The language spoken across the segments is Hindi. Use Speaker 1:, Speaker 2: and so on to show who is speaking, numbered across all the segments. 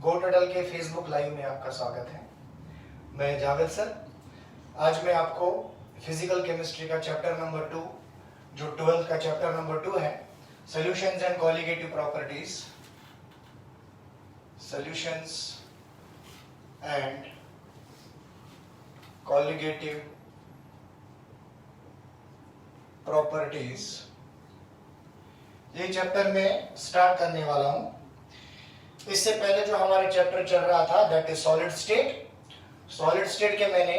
Speaker 1: गोटडल के फेसबुक लाइव में आपका स्वागत है। मैं जावेद सर। आज मैं आपको फिजिकल केमिस्ट्री का चैप्टर नंबर 2 जो 12th का चैप्टर नंबर 2 है, solutions and colligative properties, solutions and colligative properties, ये चैप्टर में स्टार्ट करने वाला हूं। इससे पहले जो हमारे चैप्टर चल रहा था दैट इज सॉलिड स्टेट के मैंने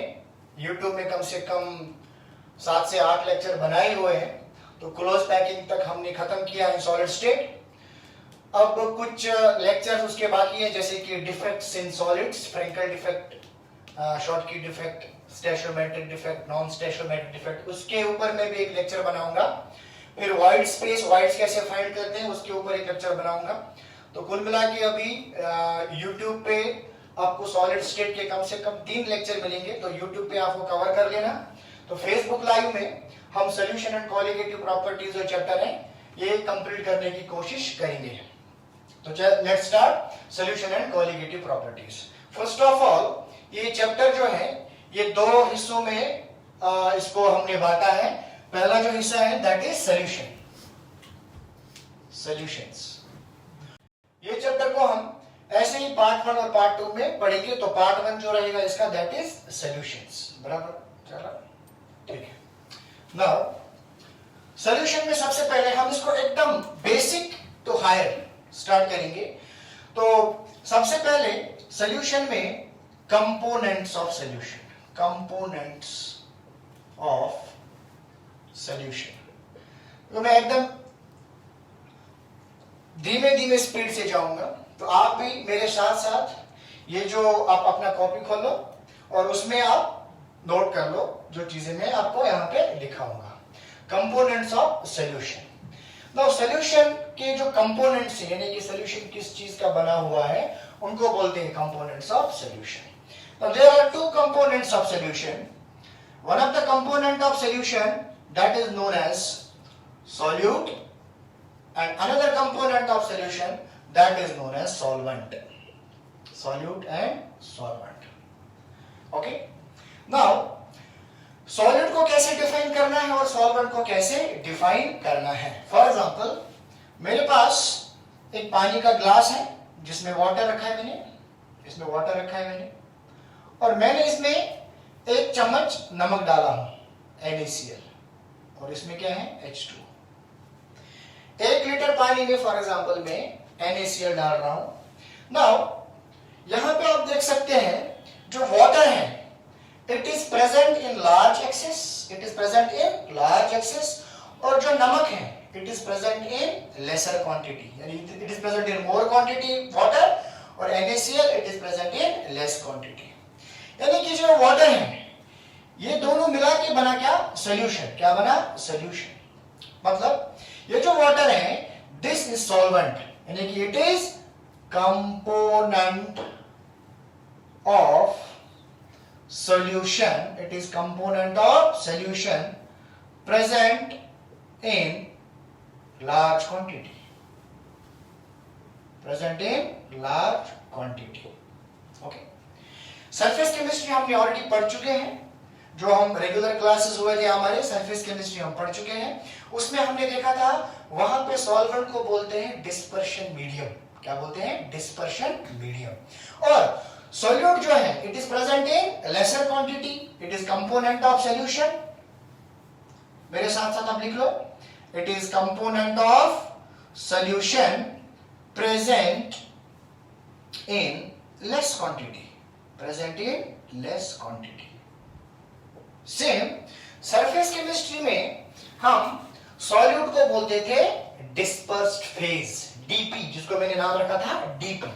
Speaker 1: YouTube में कम से कम 7 से 8 लेक्चर बनाए हुए हैं। तो क्लोज पैकिंग तक हमने खत्म किया है सॉलिड स्टेट। अब कुछ लेक्चर्स उसके बाकी हैं, जैसे कि defects in solids, Frenkel defect, Schottky defect, stoichiometric defect, non stoichiometric defect, उसके ऊपर मैं भी एक लेक्चर बनाऊंगा। फिर वाइड स्पेस, वाइड्स कैसे फाइंड करते हैं उसके ऊपर एक लेक्चर बनाऊंगा। तो कुल मिला के अभी YouTube पे आपको सॉलिड स्टेट के कम से कम 3 लेक्चर मिलेंगे, तो YouTube पे आपको कवर कर लेना। तो फेसबुक लाइव में हम सॉल्यूशन एंड कॉलिगेटिव प्रॉपर्टीज जो चैप्टर है ये कंप्लीट करने की कोशिश करेंगे। तो let's start solution and colligative properties. First of all ये चैप्टर जो है ये 2 हिस्सों में इसको हमने बांटा है। पहला जो हिस्सा है दैट इज सॉल्यूशंस। ये चैप्टर को हम ऐसे ही पार्ट 1 और पार्ट 2 में पढ़ेंगे। तो पार्ट 1 जो रहेगा इसका दैट इज सॉल्यूशंस। बराबर, चला, ठीक है। नाउ सॉल्यूशन में सबसे पहले हम इसको एकदम बेसिक टू हायर स्टार्ट करेंगे। तो सबसे पहले सॉल्यूशन में कंपोनेंट्स ऑफ सॉल्यूशन, तो मैं एकदम धीमे स्पीड से जाऊंगा। तो आप भी मेरे साथ साथ ये जो आप अपना कॉपी खोलो और उसमें आप नोट कर लो जो चीजें मैं आपको यहाँ पे लिखाऊंगा। Components of solution. Now solution के जो कंपोनेंट्स हैं, यानी कि सॉल्यूशन किस चीज का बना हुआ है, उनको बोलते हैं components of solution. Now there are 2 components of solution. One of the component of solution that is known as solute, and another component of solution that is known as solvent. Solute and solvent. Okay. Now solute को कैसे डिफाइन करना है और solvent को कैसे डिफाइन करना है। फॉर एग्जाम्पल मेरे पास एक पानी का ग्लास है जिसमें वाटर रखा है मैंने, और मैंने इसमें 1 चम्मच नमक डाला हूं NaCl, और इसमें क्या है H2। 1 लीटर पानी में फॉर एग्जाम्पल मैं NaCl डाल रहा हूं। नाउ यहां पे आप देख सकते हैं जो वाटर है it is present in large excess, और जो नमक है it is present in lesser quantity, यानी it is present in more quantity water, और NaCl it is present in less quantity. यानी कि जो वाटर है ये दोनों मिला के बना क्या बना सॉल्यूशन। मतलब ये जो वाटर है दिस इज सॉल्वेंट, यानी कि it is component of solution, present in large quantity. Okay. Surface chemistry हमने ऑलरेडी पढ़ चुके हैं। जो हम रेगुलर क्लासेस हुए थे हमारे, सरफेस केमिस्ट्री हम पढ़ चुके हैं। उसमें हमने देखा था वहां पे सॉल्वेंट को बोलते हैं डिस्पर्शन मीडियम। क्या बोलते हैं? Dispersion medium. और सॉल्यूट जो है it is present in lesser quantity, it is component of solution. मेरे साथ साथ आप लिख लो, it is component of solution present in less quantity. Same surface chemistry में हम सॉल्यूट को बोलते थे डिस्पर्स्ड फेज, डीपी, जिसको मैंने नाम रखा था डीपी,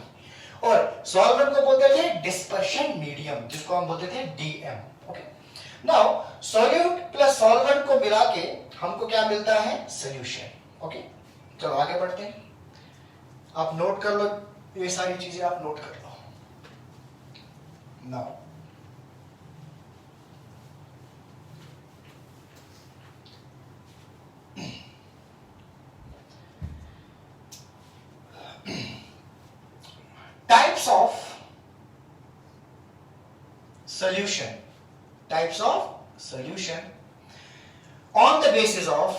Speaker 1: और सॉल्वेंट को बोलते थे डिस्पर्शन मीडियम, जिसको हम बोलते थे DM. Okay. Now solute plus solvent को मिला के हमको क्या मिलता है? सॉल्यूशन। ओके, चलो आगे बढ़ते हैं। आप नोट कर लो, ये सारी चीजें आप नोट कर लो। Now types of solution, types of solution on the basis of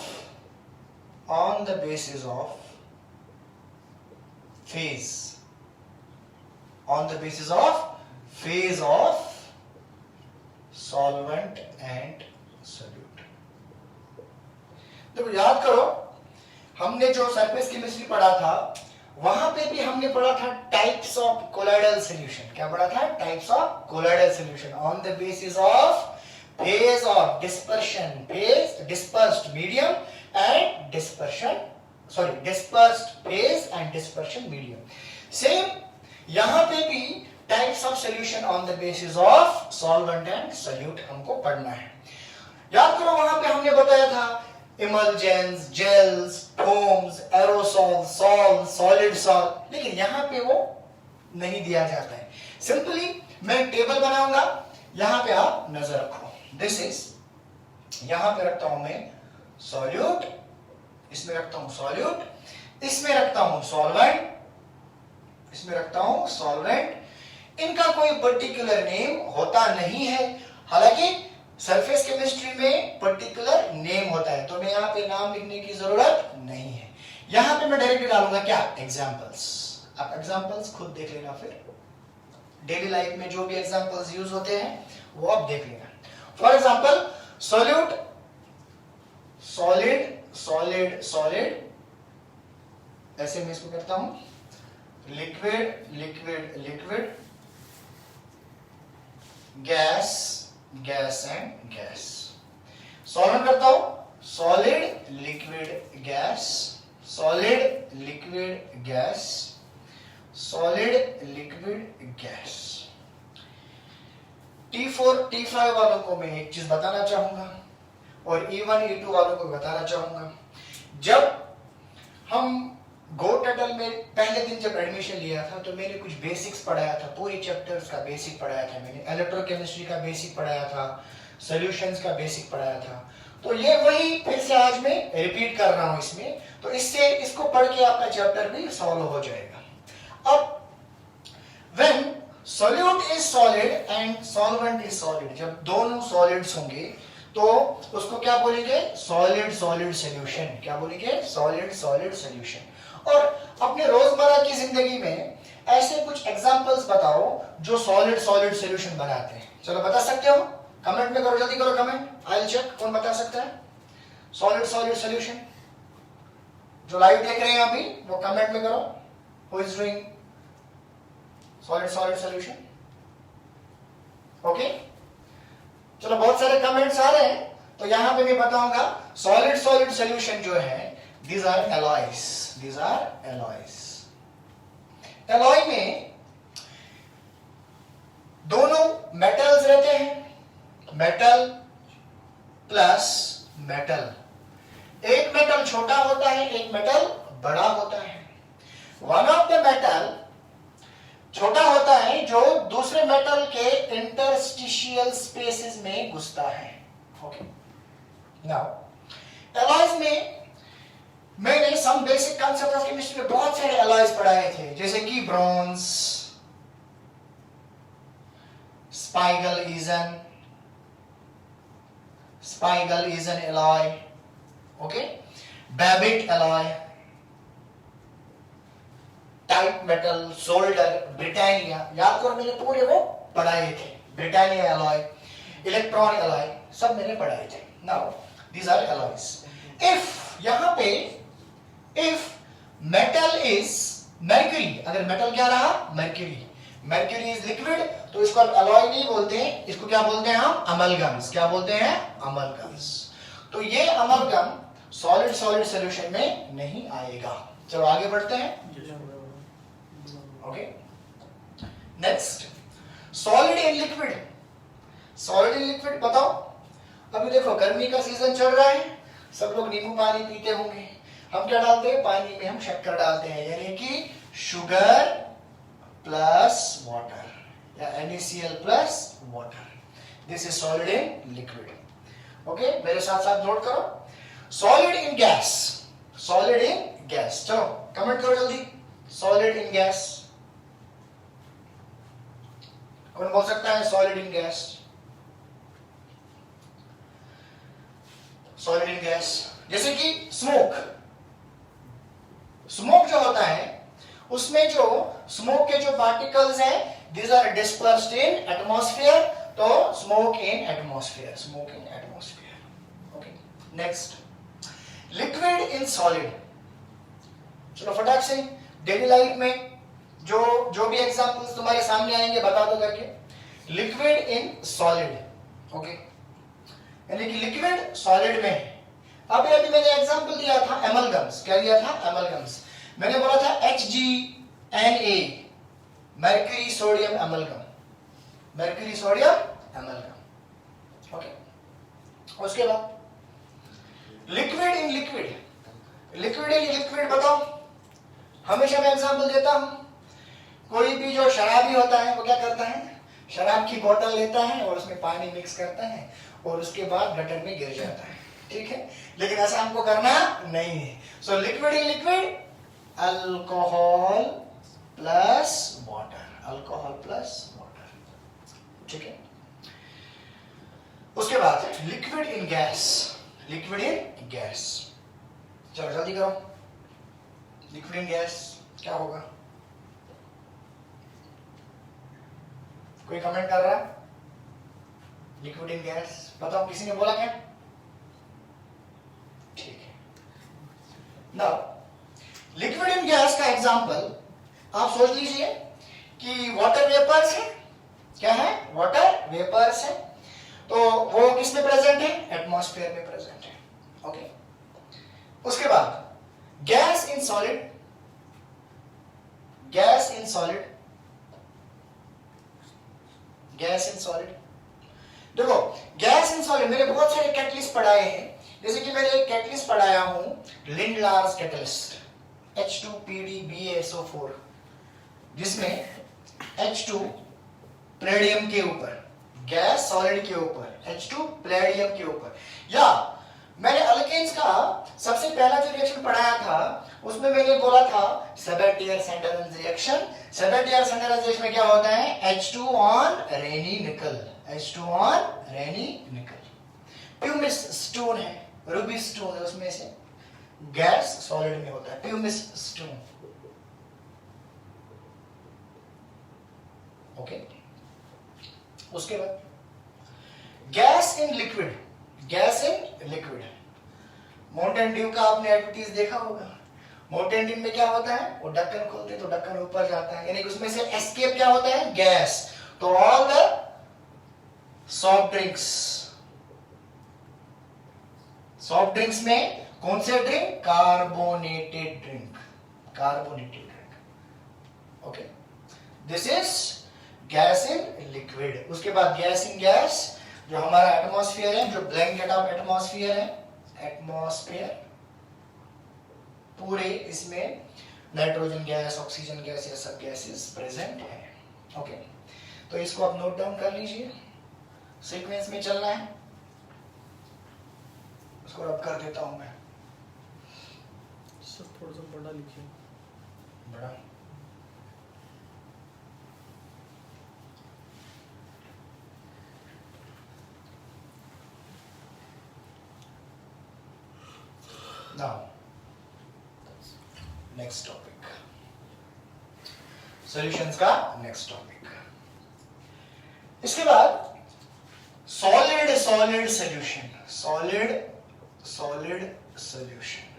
Speaker 1: phase, on the basis of phase of solvent and solute. देखो याद करो, हमने जो सरफेस केमिस्ट्री पढ़ा था वहां पे भी हमने पढ़ा था टाइप्स ऑफ कोलाइडल सॉल्यूशन. क्या पढ़ा था? Types of colloidal solution on the basis of phase of dispersion, phase dispersed medium and dispersed phase and dispersion medium. Same यहां पे भी types of solution on the basis of solvent and solute हमको पढ़ना है. याद करो वहां पे हमने बताया था emulsions, gels, foams, aerosols, salts, solid salt, लेकिन यहां पे वो नहीं दिया जाता है. सिंपली मैं टेबल बनाऊंगा, यहां पे आप नजर रखो. दिस इज, यहां पे रखता हूं मैं सॉल्यूट, इसमें रखता हूं सॉल्यूट, इसमें रखता हूं सॉल्वेंट, इसमें रखता हूं सॉल्वेंट. इनका कोई पर्टिकुलर नेम होता नहीं है, हालांकि सरफेस केमिस्ट्री में पर्टिकुलर नेम होता है, तो मैं यहां पे नाम लिखने की जरूरत नहीं है. यहां पे मैं डायरेक्टली डालूंगा क्या? एग्जांपल्स. आप एग्जांपल्स खुद देख लेना, फिर डेली लाइफ में जो भी एग्जांपल्स यूज होते हैं वो आप देख लेना. For example solute, solid, solid, solid, ऐसे मैं इसको करता हूं. Liquid, liquid, liquid, gas, gas and gas. Solvent करता हूं solid, liquid, gas, solid, liquid, gas, solid, liquid, gas. T4, T5 वालों को मैं एक चीज बताना चाहूंगा और E1, E2 वालों को बताना चाहूंगा. जब हम गोटडल में पहले दिन जब एडमिशन लिया था तो मैंने कुछ बेसिक्स पढ़ाया था, पूरे चैप्टर्स का बेसिक पढ़ाया था मैंने. इलेक्ट्रोकेमिस्ट्री का बेसिक पढ़ाया था, सॉल्यूशंस का बेसिक पढ़ाया था. तो ये वही फिर से आज मैं रिपीट कर रहा हूं इसमें, तो इससे इसको पढ़ के आपका चैप्टर भी सॉल्व हो जाएगा. अब when solute is solid and solvent is solid, जब दोनों solids होंगे तो उसको क्या बोलेंगे? solid solid solution. क्या बोलेंगे? solid solid solution. और अपने रोजमर्रा की जिंदगी में ऐसे कुछ एग्जांपल्स बताओ जो solid solid solution बनाते हैं. चलो बता सकते हो? कमेंट में करो, जल्दी करो कमेंट. आई विल चेक कौन बता सकता है solid solid solution. जो लाइव देख रहे हैं अभी वो कमेंट में करो. Who is doing solid solid solution? Okay, चलो बहुत सारे कमेंट्स आ रहे हैं, तो यहां पे मैं बताऊंगा सॉलिड सॉलिड सॉल्यूशन जो है, these are alloys, these are alloys. Alloy में दोनों मेटल्स रहते हैं, मेटल प्लस मेटल. एक मेटल छोटा होता है, एक मेटल बड़ा होता है. वन ऑफ द मेटल छोटा होता है जो दूसरे मेटल के इंटरस्टिशियल स्पेसेस में घुसता है. ओके, नाउ एलॉयज में मैंने some basic concept of chemistry में बहुत सारे एलॉयज पढ़ाए थे, जैसे कि bronze, spiegeleisen alloy, okay, babbitt alloy, type metal, solder, Britannia. याद करो मैंने पूरे वो पढ़ाए थे. ब्रिटानिया एलॉय, इलेक्ट्रॉन एलॉय, सब मैंने पढ़ाए थे. Now these are alloys. If यहां पे इफ मेटल इज मर्क्यूरी, अगर मेटल क्या रहा? मर्क्यूरी. मर्क्यूरी इज लिक्विड, तो इसको एलॉय नहीं बोलते हैं, इसको क्या बोलते हैं हम? अमलगम्स. क्या बोलते हैं? अमलगम्स. तो ये अमलगम सॉलिड सॉलिड सॉल्यूशन में नहीं आएगा. चलो आगे बढ़ते हैं. Okay, next solid in liquid. Solid in liquid बताओ. अभी देखो गर्मी का सीजन चल रहा है, सब लोग नींबू पानी पीते होंगे. हम क्या डालते हैं? पानी में हम शक्कर डालते हैं, यानी कि शुगर प्लस वाटर या NaCl plus water. This is solid in liquid. Okay, मेरे साथ साथ नोट करो. Solid in gas, solid in gas. चलो कमेंट करो जल्दी. Solid in gas. कौन बोल सकता है solid in gas? Solid in gas जैसे कि स्मोक। स्मोक जो होता है उसमें जो स्मोक के जो पार्टिकल्स हैं these are dispersed in atmosphere, तो smoke in atmosphere, smoke in atmosphere. Okay, next liquid in solid. चलो फटाक से डेली लाइफ में जो भी एग्जांपल्स तुम्हारे सामने आएंगे बता दो करके। लिक्विड इन सॉलिड, ओके, यानी कि लिक्विड सॉलिड में है। अभी मैंने एग्जांपल दिया था एमलगम्स। क्या दिया था? एमलगम्स। मैंने बोला था HgNA, mercury sodium amalgam, mercury sodium amalgam. Okay, उसके बाद liquid in liquid, liquid in liquid बताओ। हमेशा मैं एग्जांपल देता हूं, कोई भी जो शराबी होता है वो क्या करता है? शराब की बोतल लेता है और उसमें पानी मिक्स करता है और उसके बाद गटर में गिर जाता है, ठीक है? लेकिन ऐसा हमको करना नहीं है। So liquid in liquid, alcohol plus water, alcohol plus water, ठीक है? उसके बाद liquid in gas, liquid in gas. चलो जल्दी करो, लिक्विड इन गैस क्या होगा? कोई कमेंट कर रहा है? लिक्विड इन गैस बताओ, किसी ने बोला क्या? ठीक है। नाउ लिक्विड इन गैस का एग्जांपल आप सोच लीजिए कि वाटर वेपर्स है। क्या है? वाटर वेपर्स है। तो वो किस में प्रेजेंट है? एटमॉस्फेयर में प्रेजेंट है। ओके, उसके बाद gas in solid, gas in solid, gas in solid. देखो गैस इन सॉलिड मैंने बहुत सारे कैटलिस्ट पढ़ाए हैं। जैसे कि मैंने एक कैटलिस्ट पढ़ाया हूं लिंडलार्स कैटलिस्ट H2PdBaSO4, जिसमें H2 पैलेडियम के ऊपर, गैस सॉलिड के ऊपर, H2 पैलेडियम के ऊपर। या मैंने अल्केन्स का सबसे पहला जो रिएक्शन पढ़ाया था उसमें मैंने बोला था सेबेटियर-सैंडलर रिएक्शन। सेबेटियर-सैंडलर रिएक्शन में क्या होता है? H2 ऑन रेनी निकल, H2 ऑन रेनी निकल। प्यूमिस स्टोन है, रूबी स्टोन है, उसमें से गैस सॉलिड में होता है, प्यूमिस स्टोन। ओके, उसके बाद gas in liquid, gas in liquid. Mountain Dew का आपने एडवर्टीज देखा होगा। माउंटेन ड्यू में क्या होता है? वो ढक्कन खोलते तो ढक्कन ऊपर जाता है, यानी कि उसमें से एस्केप क्या होता है? गैस। तो all the soft drinks, soft drinks में कौन से drink? Carbonated drink, carbonated drink. Okay, this is gas in liquid. उसके बाद गैस इन गैस, जो हमारा एटमॉस्फेयर है, जो ब्लैंकेट ऑफ एटमॉस्फेयर है, एटमॉस्फेयर पूरे इसमें नाइट्रोजन गैस, ऑक्सीजन गैस, ये सब गैसेस प्रेजेंट है। ओके, तो इसको आप नोट डाउन कर लीजिए, सीक्वेंस में चलना है। उसको रब कर देता हूं मैं।
Speaker 2: सर थोड़ा सा बड़ा लिखिए।
Speaker 1: बड़ा Now, next topic. Solutions का next topic. इसके बाद solid solid solution, solid solid solution,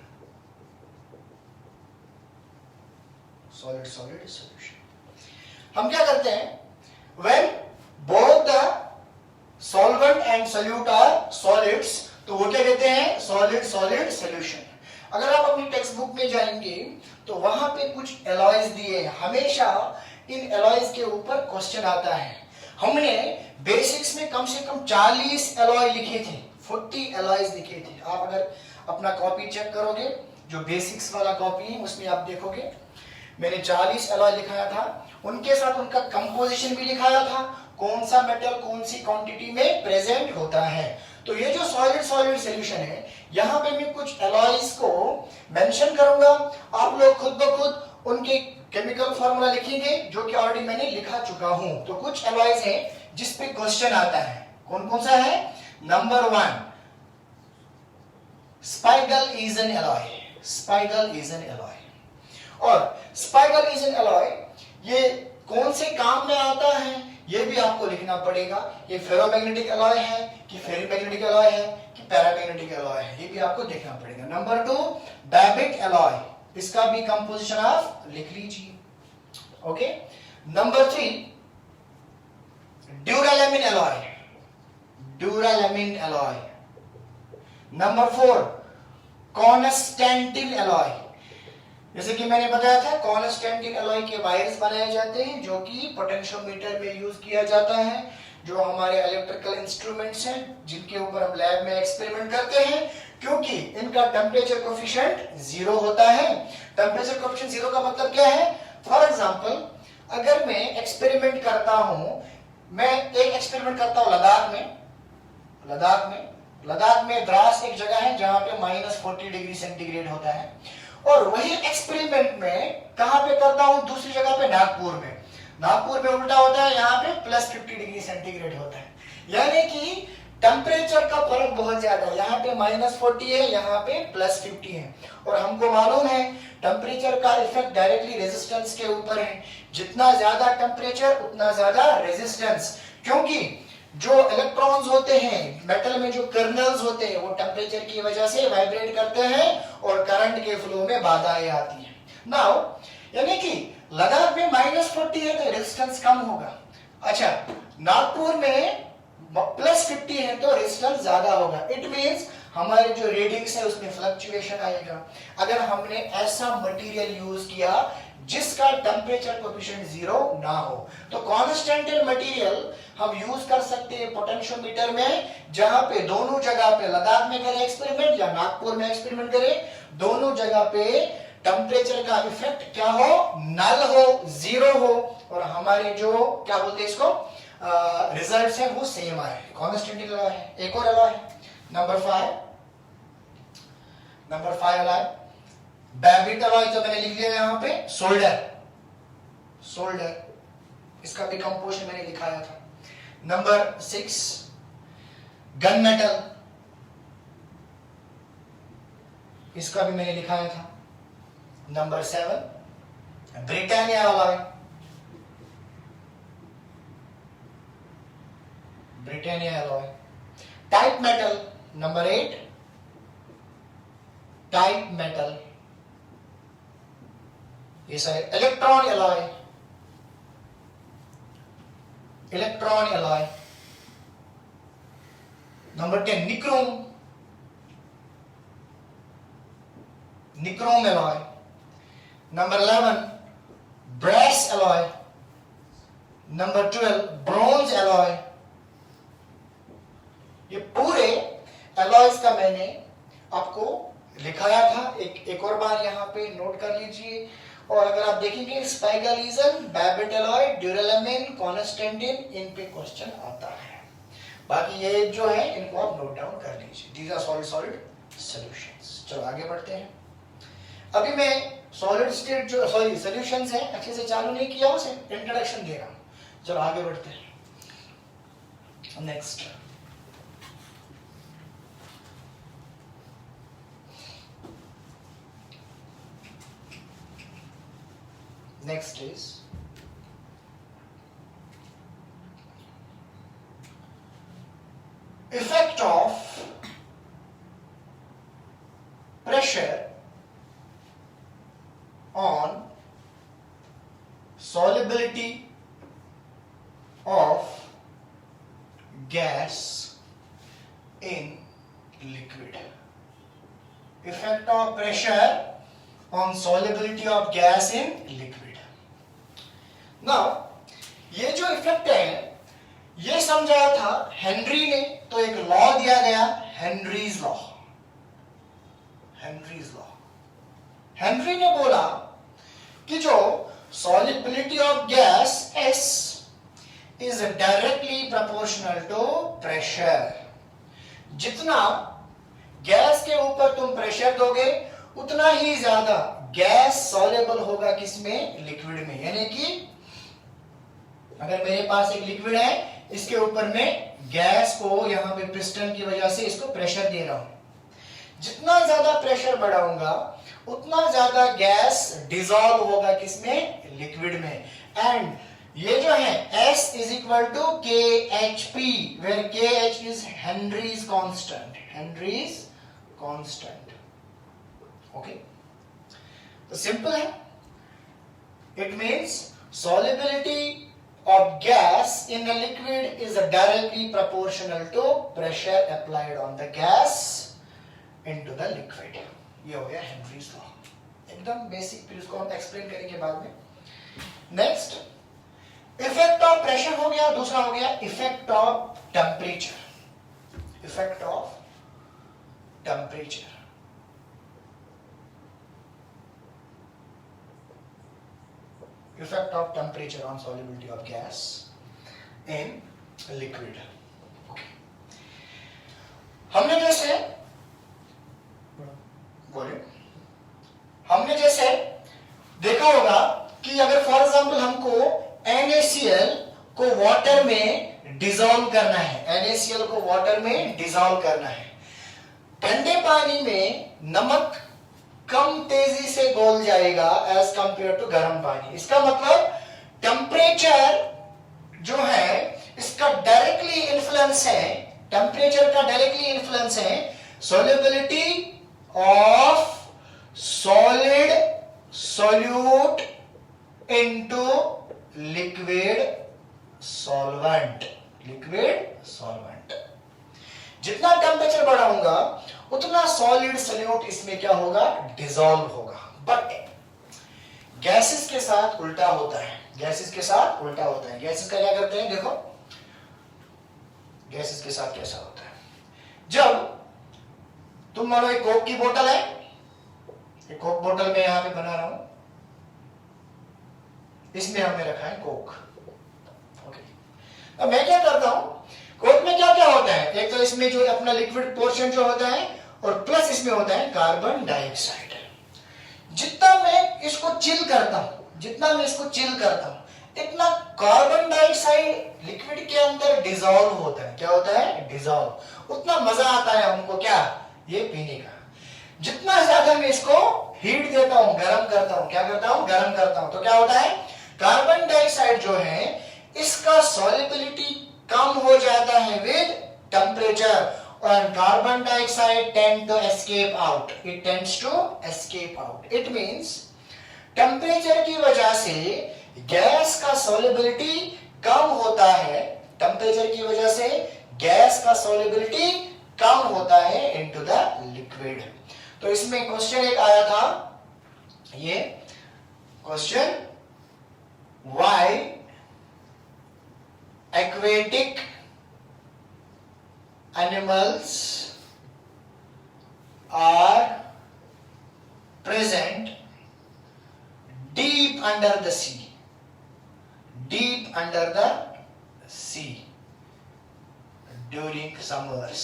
Speaker 1: solid solid solution. हम क्या करते हैं? When both the solvent and solute are solids, तो वो क्या कहते हैं? solid solid solution. अगर आप अपनी टेक्स्ट बुक में जाएंगे तो वहां पे कुछ एलॉयज दिए हैं। हमेशा इन एलॉयज के ऊपर क्वेश्चन आता है। हमने बेसिक्स में कम से कम 40 एलॉय लिखे थे, 40 एलॉयज लिखे थे। आप अगर अपना कॉपी चेक करोगे, जो बेसिक्स वाला कॉपी है उसमें आप देखोगे मैंने 40 एलॉय लिखाया था। उनके साथ उनका कंपोजिशन भी लिखाया था, कौन सा मेटल कौन सी क्वांटिटी में प्रेजेंट होता है। तो ये जो सॉलिड सॉलिड सॉल्यूशन है, यहां पे मैं कुछ एलॉयज को मेंशन करूंगा। आप लोग खुद ब खुद उनके केमिकल फॉर्मूला लिखेंगे जो कि ऑलरेडी मैंने लिखा चुका हूं। तो कुछ एलॉयज हैं जिस पे क्वेश्चन आता है। कौन कौन सा है? Number 1 spiegel is an alloy. Spiegel is an alloy. और स्पाइगल इज एन एलॉय ये कौन से काम में आता है ये भी आपको लिखना पड़ेगा। ये फेरोमैग्नेटिक एलॉय है कि फेरीमैग्नेटिक एलॉय है कि पैरामैग्नेटिक एलॉय है, ये भी आपको देखना पड़ेगा। नंबर 2 बैबिट एलॉय, इसका भी कंपोजिशन आप लिख लीजिए। Okay. Number 3 duralumin alloy. Duralumin alloy. Number 4 constantan alloy. जैसे कि मैंने बताया था कॉन्स्टेंटिन एलॉय के वायर्स बनाए जाते हैं जो कि पोटेंशियोमीटर में यूज किया जाता है, जो हमारे इलेक्ट्रिकल इंस्ट्रूमेंट्स हैं जिनके ऊपर हम लैब में एक्सपेरिमेंट करते हैं, क्योंकि इनका टेम्परेचर कोफिशिएंट 0 होता है। टेम्परेचर कोफिशिएंट 0 का मतलब क्या है? फॉर एग्जांपल अगर मैं एक्सपेरिमेंट करता हूं, मैं एक एक्सपेरिमेंट करता हूं लद्दाख में द्रास एक जगह है जहां पे -40 डिग्री सेंटीग्रेड होता है, और वही एक्सपेरिमेंट में कहां पे करता हूं? दूसरी जगह पे नागपुर में उल्टा होता है, यहाँ पे +50 डिग्री सेंटीग्रेड होता है। यानी कि टेम्परेचर का फर्क बहुत ज्यादा है, यहाँ पे -40 है, यहाँ पे +50 है। और हमको मालूम है टेम्परेचर का इफेक्ट डायरेक्टली रेजिस्टेंस के ऊपर है। जितना ज्यादा टेम्परेचर उतना ज्यादा रेजिस्टेंस, क्योंकि जो इलेक्ट्रॉन्स होते हैं मेटल में, जो कर्नल्स होते हैं, वो टेम्परेचर की वजह से वाइब्रेट करते हैं और करंट के फ्लो में बाधाएं आती हैं। नाउ यानी कि लद्दाख में -40 है तो रेजिस्टेंस कम होगा। अच्छा, नागपुर में +50 है तो रेजिस्टेंस ज्यादा होगा। इट मींस हमारे जो रीडिंग्स है उसमें फ्लक्चुएशन आएगा। अगर हमने ऐसा मटेरियल यूज किया जिसका टेम्परेचर कोएफिशिएंट 0 ना हो, तो कांस्टेंट मटेरियल हम यूज कर सकते हैं पोटेंशियोमीटर में, जहां पे दोनों जगह पे लद्दाख में करें एक्सपेरिमेंट या नागपुर में एक्सपेरिमेंट करें, दोनों जगह पे टेम्परेचर का इफेक्ट क्या हो? नल हो, 0 हो, और हमारे जो क्या बोलते हैं इसको रिजल्ट्स है वो सेम आए। कांस्टेंट एलॉय है। एक और एलॉय है नंबर 5 एलॉय बैबिट एलॉय, जो मैंने लिख लिया यहां पे सोल्डर, इसका भी कंपोजिशन मैंने दिखाया था। नंबर 6 गन मेटल, इसका भी मैंने दिखाया था। Number 7 Britannia alloy, type metal. Number 8 type metal, ये सारे electron alloy. Number 10 nichrome alloy. Number 11 brass alloy. Number 12 bronze alloy. ये पूरे एलॉयज का मैंने आपको लिखाया था। एक और बार यहाँ पे नोट कर लीजिए। और अगर आप देखेंगे स्पाइगलिज्म, बैबिट एलॉय, ड्यूरालेमिन, कॉन्स्टेंटिन, इन पे क्वेश्चन आता है। बाकी ये जो है इनको आप नोट डाउन कर लीजिए। These are solid solutions. चलो आगे बढ़ते हैं। अभी मैं सॉलिड स्टेट जो सॉल्यूशंस है अच्छे से चालू नहीं किया, उसे इंट्रोडक्शन दे रहा हूं। चलो आगे बढ़ते हैं। Next is effect of pressure on solubility of gas in liquid. Effect of pressure on solubility of gas in liquid. Now, ये जो इफेक्ट है ये समझाया था हेनरी ने, तो एक लॉ दिया गया हेनरीज लॉ। हेनरी ने बोला कि जो solubility of gas S is directly proportional to pressure. जितना गैस के ऊपर तुम प्रेशर दोगे उतना ही ज्यादा गैस सॉल्युबल होगा किसमें? लिक्विड में। यानी कि अगर मेरे पास एक लिक्विड है, इसके ऊपर में गैस को यहां पे पिस्टन की वजह से इसको प्रेशर दे रहा हूं। जितना ज्यादा प्रेशर बढ़ाऊंगा उतना ज्यादा गैस डिसॉल्व होगा किसमें? लिक्विड में। एंड ये जो है S is equal to KHP, where KH is Henry's constant. Henry's constant. Okay. तो सिंपल है. It means solubility of gas in a liquid is directly proportional to pressure applied on the gas into the liquid. ये हो गया Henry's law. एकदम बेसिक, फिर इसको हम एक्सप्लेन करेंगे बाद में. नेक्स्ट, इफेक्ट ऑफ प्रेशर हो गया. दूसरा हो गया effect of temperature. Effect of temperature. Effect of temperature on solubility of gas in liquid. Okay. हमने जैसे देखा होगा कि अगर फॉर एग्जांपल हमको NaCl को वाटर में डिसॉल्व करना है, NaCl को वाटर में डिसॉल्व करना है. ठंडे पानी में नमक कम तेजी से घुल जाएगा एज कंपेयर टू गर्म पानी. इसका मतलब टेम्परेचर जो है इसका डायरेक्टली इन्फ्लुएंस है, टेम्परेचर का डायरेक्टली इन्फ्लुएंस है solubility of solid solute into liquid solvent. Liquid solvent. जितना टेम्परेचर बढ़ाऊंगा उतना सॉलिड सॉल्यूट इसमें क्या होगा? डिसॉल्व होगा. बट गैसेस के साथ उल्टा होता है. गैसेस के साथ उल्टा होता है. गैसेस का क्या करते हैं? देखो गैसेस के साथ कैसा होता है. जब तुम मानो एक कोक की बोतल है, एक कोक बोतल में यहां पे बना रहा हूं, इसमें हमने रखा है कोक. ओके. अब मैं क्या करता हूं, कोक में क्या क्या होता है? एक तो इसमें जो अपना लिक्विड पोर्शन जो होता है और प्लस इसमें होता है कार्बन डाइऑक्साइड. जितना मैं इसको चिल करता हूं, इतना कार्बन डाइऑक्साइड लिक्विड के अंदर डिसॉल्व होता है. क्या होता है? डिसॉल्व. उतना मजा आता है हमको क्या? ये पीने का. जितना ज्यादा मैं इसको हीट देता हूं, गर्म करता हूं, क्या करता हूं? गर्म करता हूं, तो क्या होता है? कार्बन डाइऑक्साइड जो है इसका सॉल्युबिलिटी कम हो जाता है विद टेम्परेचर, और carbon dioxide tends to escape out. It tends to escape out. It means temperature की वजह से गैस का सॉल्युबिलिटी कम होता है. टेम्परेचर की वजह से गैस का सॉल्युबिलिटी कम होता है इनटू द लिक्विड. तो इसमें क्वेश्चन एक आया था, ये question, why aquatic animals are present deep under the sea, during summers.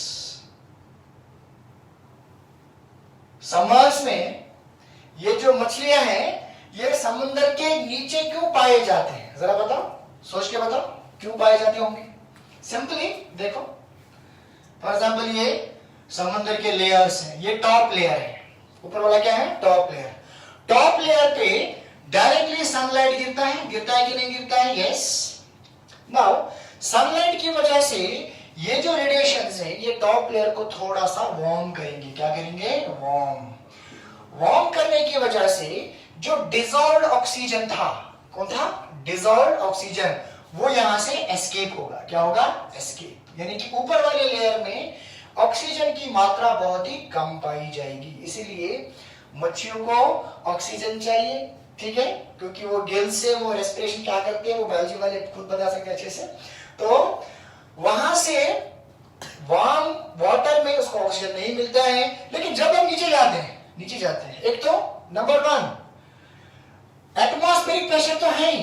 Speaker 1: Summers में ये जो मछलियां हैं ये समुद्र के नीचे क्यों पाए जाते हैं? जरा बताओ, सोच के बताओ क्यों पाए जाते होंगे. सिंपली देखो, फॉर एग्जाम्पल ये समुद्र के लेयर्स हैं, ये टॉप लेयर है, ऊपर वाला क्या है? Top layer. टॉप लेयर पे डायरेक्टली सनलाइट गिरता है कि नहीं गिरता है? यस. नाउ सनलाइट की वजह से ये जो रेडिएशंस है ये टॉप लेयर को थोड़ा सा वार्म करेंगे. क्या करेंगे? वार्म करने की वजह से जो डिसॉल्व्ड ऑक्सीजन था, कौन था? डिसॉल्व्ड ऑक्सीजन, वो यहां से एस्केप होगा. क्या होगा? एस्केप. यानी कि ऊपर वाले लेयर में ऑक्सीजन की मात्रा बहुत ही कम पाई जाएगी. इसीलिए मच्छियों को ऑक्सीजन चाहिए, ठीक है, क्योंकि वो गिल से वो रेस्पिरेशन क्या करते हैं वो बायोलॉजी वाले खुद बता सकते हैं अच्छे से. तो वहां से वार्म वाटर में उसको ऑक्सीजन नहीं मिलता है. लेकिन जब हम नीचे जाते हैं, एक तो नंबर 1 एटमॉस्फेरिक प्रेशर तो है ही.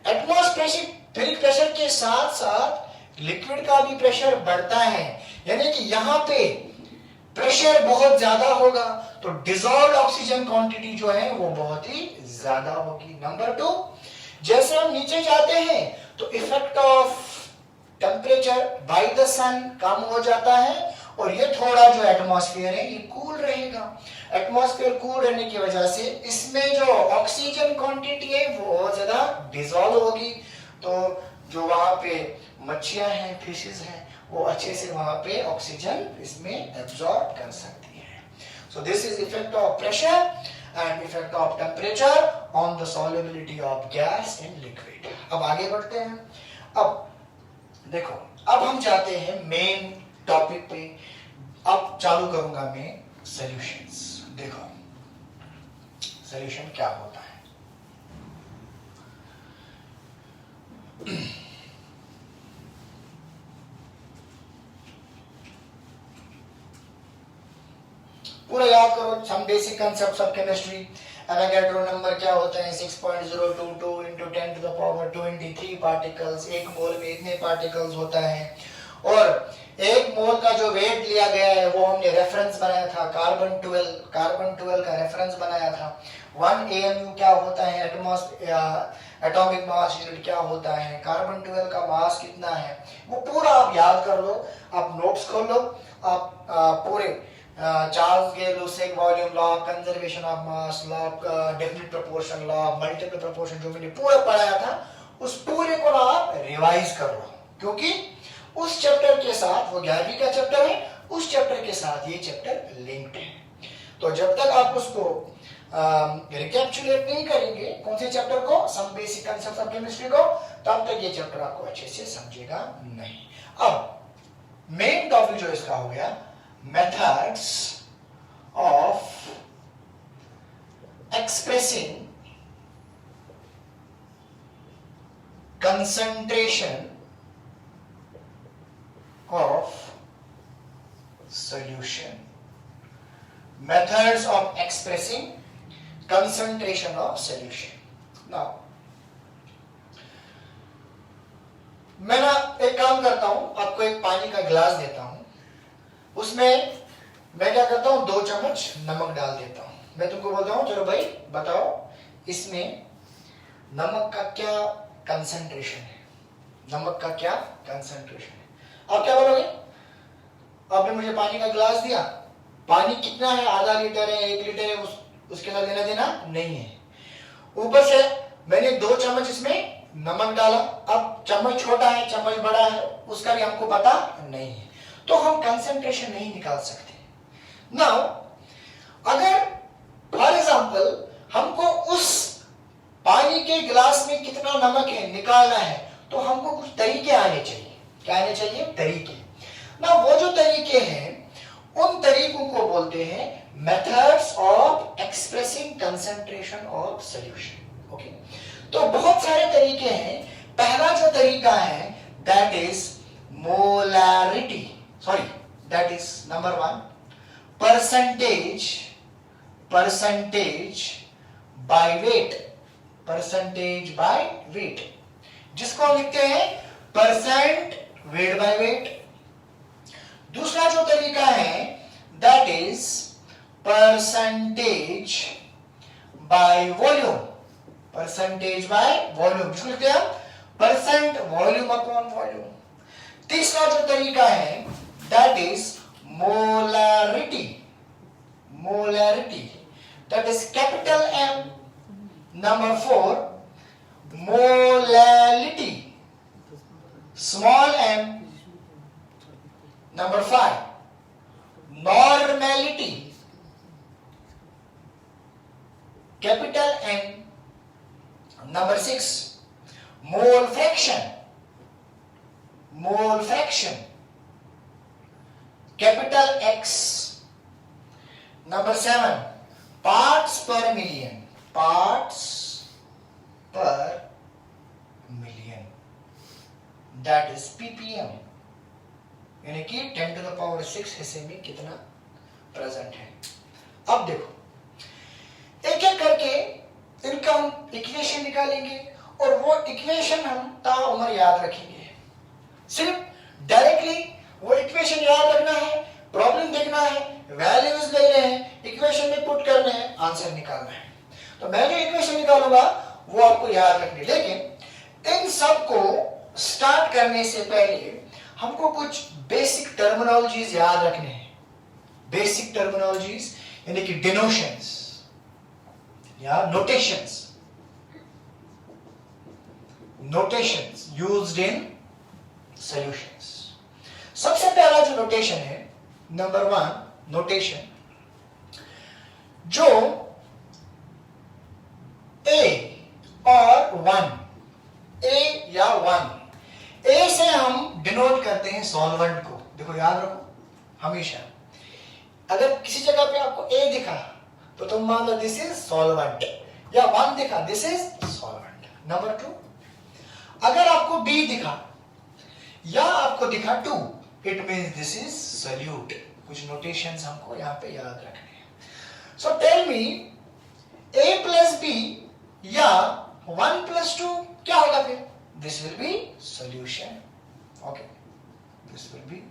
Speaker 1: एटमॉस्फेरिक प्रेशर के साथ साथ लिक्विड का भी प्रेशर बढ़ता है. यानी कि यहां पे प्रेशर बहुत ज्यादा होगा तो डिजॉल्व ऑक्सीजन क्वांटिटी जो है वो बहुत ही ज्यादा होगी। नंबर 2, जैसे हम नीचे जाते हैं तो effect of temperature by the sun कम हो जाता है और ये थोड़ा जो एटमॉस्फेयर है ये कूल रहेगा। एटमॉस्फेयर कूल रहने की वजह से इसमें जो ऑक्सीजन क्वांटिटी है वो बहुत ज्यादा डिसॉल्व होगी, तो जो वहां पे मच्छियां हैं, फिशेस हैं, वो अच्छे से वहां पे ऑक्सीजन इसमें एब्जॉर्ब कर सकती है। So this is effect of pressure and effect of temperature on the solubility of gas in liquid. अब आगे बढ़ते हैं। अब देखो, अब हम जाते हैं मेन टॉपिक पे। अब चालू करूंगा मैं सॉल्यूशंस। देखो सॉल्यूशन क्या होता है। पूरा याद करो some basic concepts of chemistry. Avogadro number क्या होता है? 6.022 into 10 to the power 23 particles. एक मोल में इतने पार्टिकल्स होता है और एक मोल का जो वेट लिया गया है वो हमने रेफरेंस बनाया था कार्बन 12 का रेफरेंस बनाया था। 1 AMU क्या होता है? एटॉमिक मास यूनिट क्या होता है? कार्बन 12 का मास कितना है? वो पूरा आप याद कर लो, आप नोट्स खोल लो, आप पूरे Charles Gay Lussac volume law, conservation of mass law, definite proportion law, multiple proportion जो मैंने पूरा पढ़ाया था उस पूरे को आप रिवाइज कर लो, क्योंकि उस चैप्टर के साथ, वो 11वीं का चैप्टर है, उस चैप्टर के साथ ये चैप्टर लिंक्ड है। तो जब तक आप उसको रिकैप्चुलेट नहीं करेंगे कौन से चैप्टर को, some basic concepts of chemistry को, तब तक ये चैप्टर आपको अच्छे से समझेगा नहीं। अब मेन टॉपिक जो इसका हो गया methods of expressing concentration of solution. Methods of expressing concentration of solution. Now, मैं ना एक काम करता हूं, आपको एक पानी का गिलास देता हूं, उसमें मैं क्या करता हूं 2 चम्मच नमक डाल देता हूं। मैं तुमको बोलता हूं चलो भाई बताओ इसमें नमक का क्या कंसंट्रेशन है, नमक का क्या कंसंट्रेशन है। आप क्या बोलोगे? आपने मुझे पानी का गिलास दिया, पानी कितना है? आधा लीटर है, 1 लीटर है, उसके साथ लेना देना नहीं है। ऊपर से मैंने 2 चम्मच इसमें नमक डाला, अब चम्मच छोटा है चम्मच बड़ा है उसका भी हमको पता नहीं है, तो हम कंसंट्रेशन नहीं निकाल सकते। नाउ अगर फॉर एग्जांपल हमको उस पानी के गिलास में कितना नमक है निकालना है, तो हमको कुछ तरीके आने चाहिए। क्या आने चाहिए? तरीके। ना वो जो तरीके हैं उन तरीकों को बोलते हैं methods of expressing concentration of solution. Okay, तो बहुत सारे तरीके हैं। पहला जो तरीका है that is molarity, sorry that is number 1 percentage by weight, percentage by weight, जिसको हम लिखते हैं परसेंट वेट बाय वेट। दूसरा जो तरीका है that is percentage by volume, percentage by volume, जिसको लिखते हैं परसेंट वॉल्यूम अपॉन वॉल्यूम। तीसरा जो तरीका है that is molarity, molarity that is capital M। Number 4 molality, small m. Number 5 normality, capital N. Number 6 mole fraction, capital X. Number 7 parts per million, that is ppm, यानी कि 10 to the power 6 हिस्से में कितना प्रेजेंट है। अब देखो एक एक करके इनका हम इक्वेशन निकालेंगे और वो इक्वेशन हम ताउम्र याद रखेंगे। सिर्फ डायरेक्टली वो इक्वेशन याद रखना है, प्रॉब्लम देखना है, वैल्यूज ले रहे हैं, इक्वेशन में पुट करने हैं, आंसर निकालना है। तो मैं जो इक्वेशन निकालूंगा वो आपको याद रखनी, लेकिन इन सब को स्टार्ट करने से पहले हमको कुछ बेसिक टर्मिनोलॉजीज याद रखने हैं। बेसिक टर्मिनोलॉजीज यानी कि डिनोशंस या notations, notations used in solutions. सबसे पहला जो नोटेशन है, नंबर 1 नोटेशन, जो ए और 1, ए या 1, ए से हम डिनोट करते हैं सॉल्वेंट को। देखो याद रखो हमेशा, अगर किसी जगह पे आपको ए दिखा तो तुम मान लो दिस इज सॉल्वेंट, या 1 दिखा दिस इज सॉल्वेंट। नंबर 2, अगर आपको बी दिखा या आपको दिखा 2, it means this is solute. कुछ नोटेशंस हमको यहां पे याद रखने हैं। So tell me, a plus B या 1 प्लस 2 क्या होगा फिर? This will be solution. Okay, this will be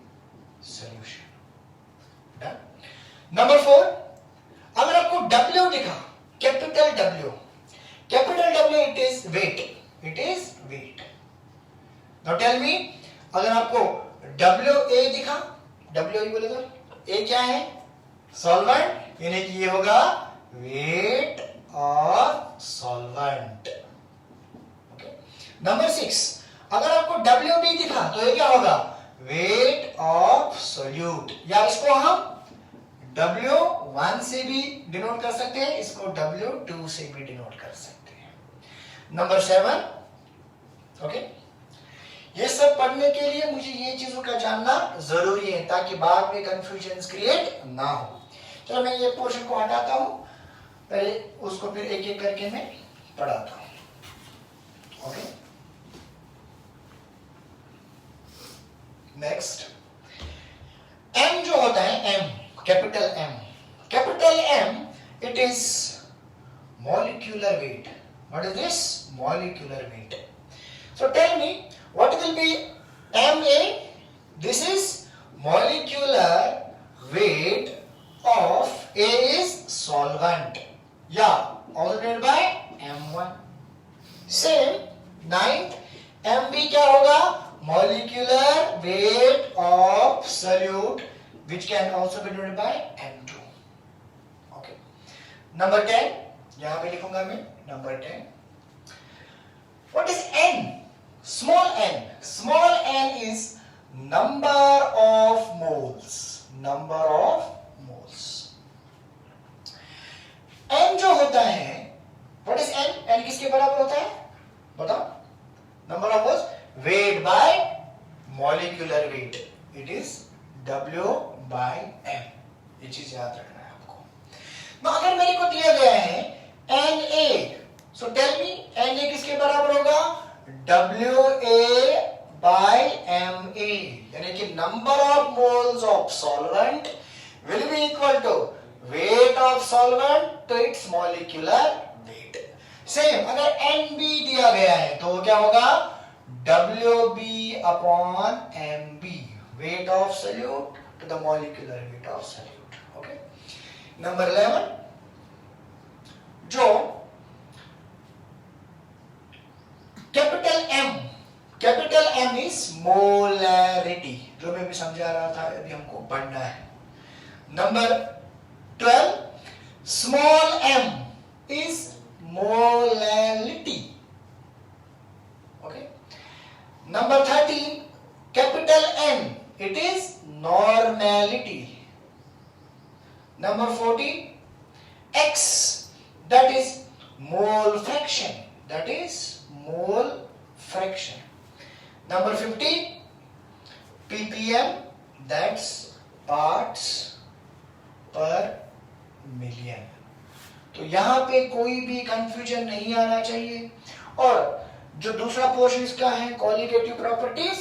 Speaker 1: solution. Done. Number 4, अगर आपको W दिखा, capital W, capital W, it is weight, it is weight. Now tell me, अगर आपको WA दिखा, W बोलेगा, A क्या है? सॉल्वेंट, यानी कि ये होगा वेट और सॉल्वेंट। ओके। नंबर 6, अगर आपको WB दिखा तो ये क्या होगा? वेट ऑफ सोल्यूट, या इसको हम W1 से भी डिनोट कर सकते हैं, इसको W2 से भी डिनोट कर सकते हैं। Number 7, okay. ये सब पढ़ने के लिए मुझे ये चीजों का जानना जरूरी है ताकि बाद में कंफ्यूजन क्रिएट ना हो। चलो मैं ये पोर्शन को हटाता हूं, पहले उसको फिर एक एक करके मैं पढ़ाता हूं। ओके, नेक्स्ट, M जो होता है, M, capital M, capital M, it is molecular weight. What is this? Molecular weight. So tell me, what will be MA? This is molecular weight of A is solvent, yeah, also denoted by M1. Same 9th, MB क्या होगा? Molecular weight of solute, which can also be denoted by M2. Okay. Number 10, यहाँ पे लिखूंगा मैं number 10. What is N? Small n. Small n is number of moles. Number of moles. n जो होता है, what is n? n किसके बराबर होता है? बताओ। Number of moles, weight by molecular weight. It is W by m. ये चीज याद रखना है आपको। ना अगर मेरे को दिया गया है Na, so tell me Na किसके बराबर होगा? WA by MA, यानी कि number of moles of solvent will be equal to weight of solvent to its molecular weight. Same, अगर NB दिया गया है तो क्या होगा? WB upon MB, weight of solute to the molecular weight of solute. Okay. Number 11, जो कैपिटल M इज मोलैरिटी, जो मैं भी समझा रहा था, अभी हमको पढ़ना है। Number 12, small m is molality. Okay. Number 13, capital N, it is normality. Number 14, X, that is mole fraction, that is mole fraction. Number 15, ppm, that's parts per million. तो यहां पे कोई भी कंफ्यूजन नहीं आना चाहिए। और जो दूसरा पोर्शन इसका है, क्वालिटेटिव प्रॉपर्टीज,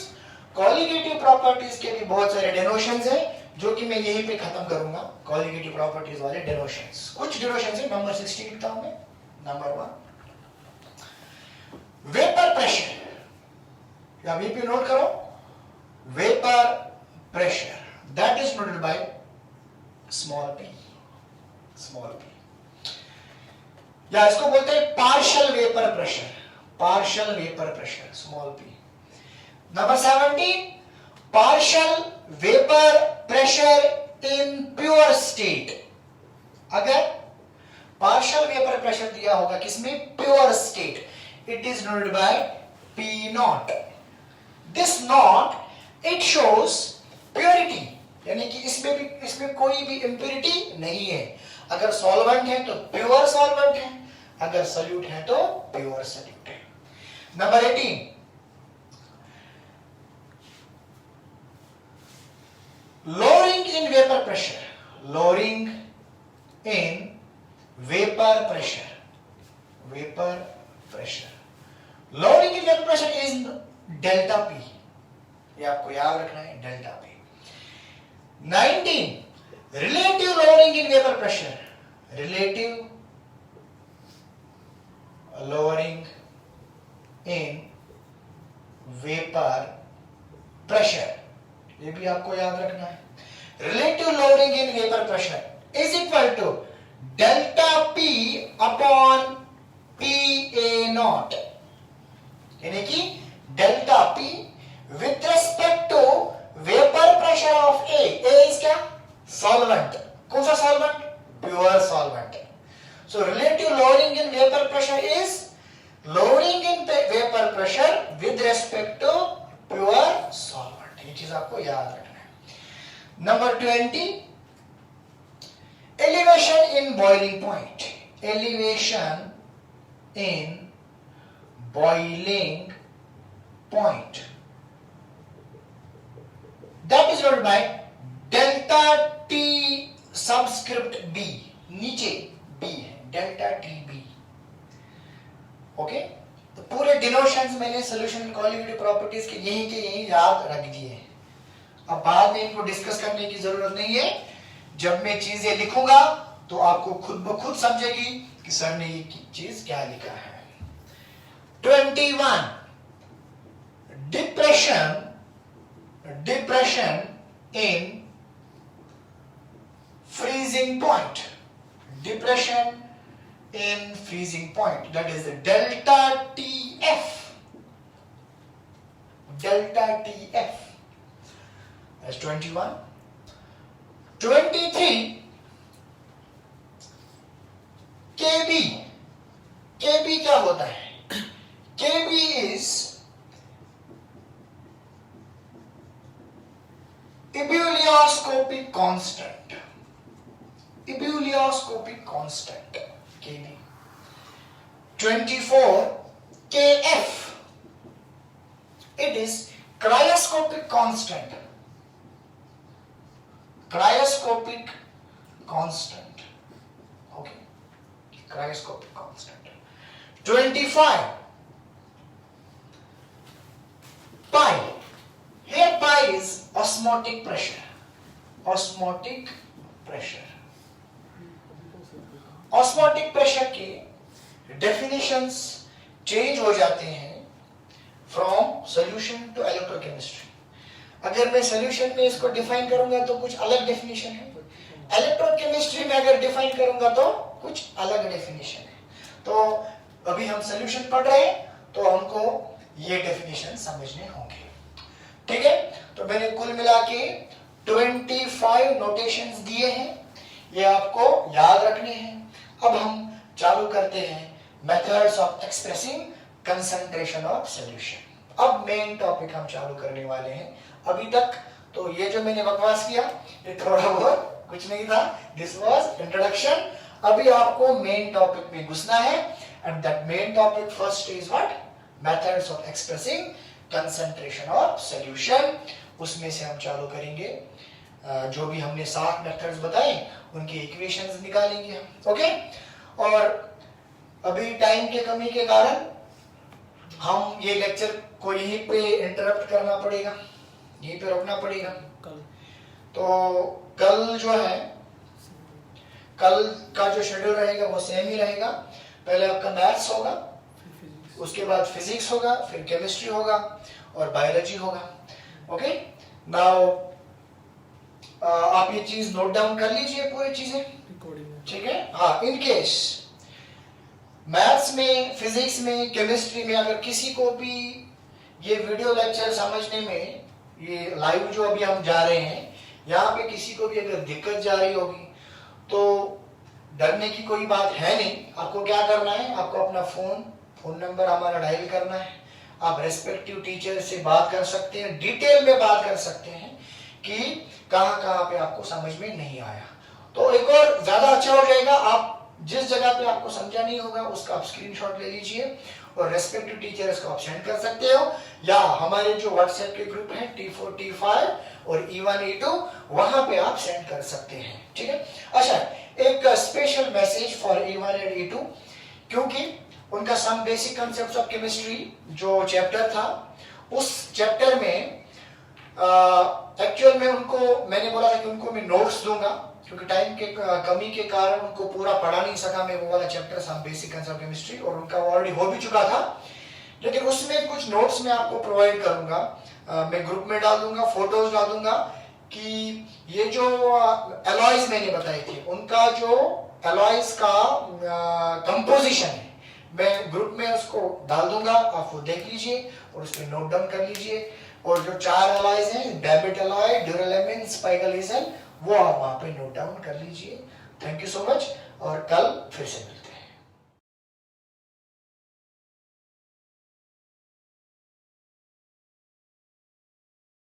Speaker 1: क्वालिटेटिव प्रॉपर्टीज के भी बहुत सारे डेनोशंस हैं जो कि मैं यहीं पे खत्म करूंगा। क्वालिटेटिव प्रॉपर्टीज वाले डेनोशंस, कुछ डेनोशंस है। नंबर 16 लिखता हूं मैं। नंबर 1, वेपर प्रेशर, या वीपी नोट करो, vapour pressure, that is denoted by small p, small p, या इसको बोलते हैं partial vapour pressure, partial vapour pressure, small p। Number 17, partial vapour pressure in pure state. अगर पार्शियल वेपर प्रेशर दिया होगा किसमें, pure state, it is denoted by P not. This not it shows purity, यानी कि इसमें कोई भी इंप्योरिटी नहीं है। अगर सॉल्वेंट है तो प्योर सॉल्वेंट है, अगर सॉल्यूट है तो प्योर सॉल्यूट है। Number 18, lowering in vapor pressure, lowering in vapor pressure, vapor pressure, lowering in vapor pressure is delta P, ये आपको याद रखना है, delta P। 19, relative lowering in vapor pressure, relative lowering in vapor pressure, ये भी आपको याद रखना है। Relative lowering in vapour pressure is equal to delta P upon PA naught, यानी कि delta P with respect to vapour pressure of A। A is क्या, सॉल्वेंट, कौन सा solvent, pure solvent. So relative lowering in vapour pressure is lowering in vapour pressure with respect to pure solvent, ये चीज आपको याद रखना है। Number 20, elevation in boiling point, elevation in boiling point, that is noted by delta T subscript B, नीचे B है, डेल्टा TB। ओके, तो पूरे डिनोशंस मैंने सॉल्यूशन कॉलिगेटिव प्रॉपर्टीज के यहीं याद रख दिए। अब बाद में इनको डिस्कस करने की जरूरत नहीं है, जब मैं चीजें लिखूंगा तो आपको खुद ब खुद समझेगी कि सर ने ये चीज क्या लिखा है। 21, depression in freezing point, depression in freezing point, that is the delta TF, delta TF, that's 21. 23, KB, KB क्या होता है, KB is ebullioscopic constant, ebullioscopic constant KB। 24, KF, it is cryoscopic constant, cryoscopic constant, okay, cryoscopic constant। 25, pi, here pi is osmotic pressure, osmotic pressure। Osmotic pressure के डेफिनेशंस चेंज हो जाते हैं फ्रॉम सॉल्यूशन टू इलेक्ट्रोकेमिस्ट्री। अगर मैं सॉल्यूशन में इसको डिफाइन करूंगा तो कुछ अलग डेफिनेशन है, इलेक्ट्रोकेमिस्ट्री में अगर डिफाइन करूंगा तो कुछ अलग डेफिनेशन है। तो अभी हम सॉल्यूशन पढ़ रहे हैं तो हमको ये डेफिनेशन समझने होंगे, ठीक है। तो मैंने कुल मिला के 25 नोटेशंस दिए हैं, ये आपको याद रखने हैं। अब हम चालू करते हैं methods of expressing concentration of solution. अब मेन टॉपिक हम चालू करने वाले हैं। अभी तक तो ये जो मैंने बकवास किया ये थोड़ा बहुत कुछ नहीं था, दिस वाज इंट्रोडक्शन। अभी आपको मेन टॉपिक में घुसना है and that main topic first is what, methods of expressing concentration of solution. उसमें से हम चालू करेंगे जो भी हमने 7 मेथड्स बताए उनकी इक्वेशंस निकालेंगे हम, ओके। और अभी टाइम के कमी के कारण हम ये लेक्चर को यहीं पे इंटरप्ट करना पड़ेगा, यहीं पे रोकना पड़ेगा। तो कल जो है, कल का जो शेड्यूल रहेगा वो सेम ही रहेगा। पहले आपका मैथ्स होगा, उसके बाद फिजिक्स होगा, फिर केमिस्ट्री होगा और बायोलॉजी होगा, ओके। नाउ आप ये चीज नोट डाउन कर लीजिए पूरी चीजें, ठीक है। हाँ, इन केस मैथ्स में, फिजिक्स में, केमिस्ट्री में अगर किसी को भी ये वीडियो लेक्चर समझने में, ये लाइव जो अभी हम जा रहे हैं यहाँ पे किसी को भी अगर दिक्कत जा रही होगी तो डरने की कोई बात है नहीं। आपको क्या करना है, आपको अपना फोन नंबर हमारा डायल करना है। आप रेस्पेक्टिव टीचर से बात कर सकते हैं, डिटेल में बात कर सकते हैं कि कहाँ पे आपको समझ में नहीं आया। तो एक और ज्यादा अच्छा हो जाएगा, आप जिस जगह पे आपको समझा नहीं होगा उसका आप स्क्रीनशॉट ले लीजिए और रेस्पेक्टिव टीचर्स को आप सेंड कर सकते हो, या हमारे जो व्हाट्सएप के ग्रुप है T4 T5 और E1 E2 वहां पे आप सेंड कर सकते हैं, ठीक है। अच्छा, एक special message for E1 and E2, क्योंकि उनका some basic concepts of chemistry जो चैप्टर था, उस चैप्टर में एक्चुअल में उनको मैंने बोला था कि उनको मैं नोट्स दूंगा, क्योंकि टाइम के कमी के कारण उनको पूरा पढ़ा नहीं सका मैं वो वाला chapter some basic concept of chemistry, और उनका ऑलरेडी हो भी चुका था। लेकिन उसमें कुछ नोट्स मैं आपको प्रोवाइड करूंगा, मैं ग्रुप में डाल दूंगा, फोटोज डाल दूंगा कि ये जो एलॉयज मैंने बताए थे उनका जो एलॉयज का कंपोजिशन है, मैं ग्रुप में उसको डाल दूंगा, आप वो देख लीजिए और उस पर नोट डाउन कर लीजिए। और जो 4 एलॉयज हैं, डेबिट एलॉय, ड्यूरेलेमिन, स्पाइगलीजन, वो आप वहां पे नोट डाउन कर लीजिए। थैंक यू सो मच, और कल फिर से मिलते हैं।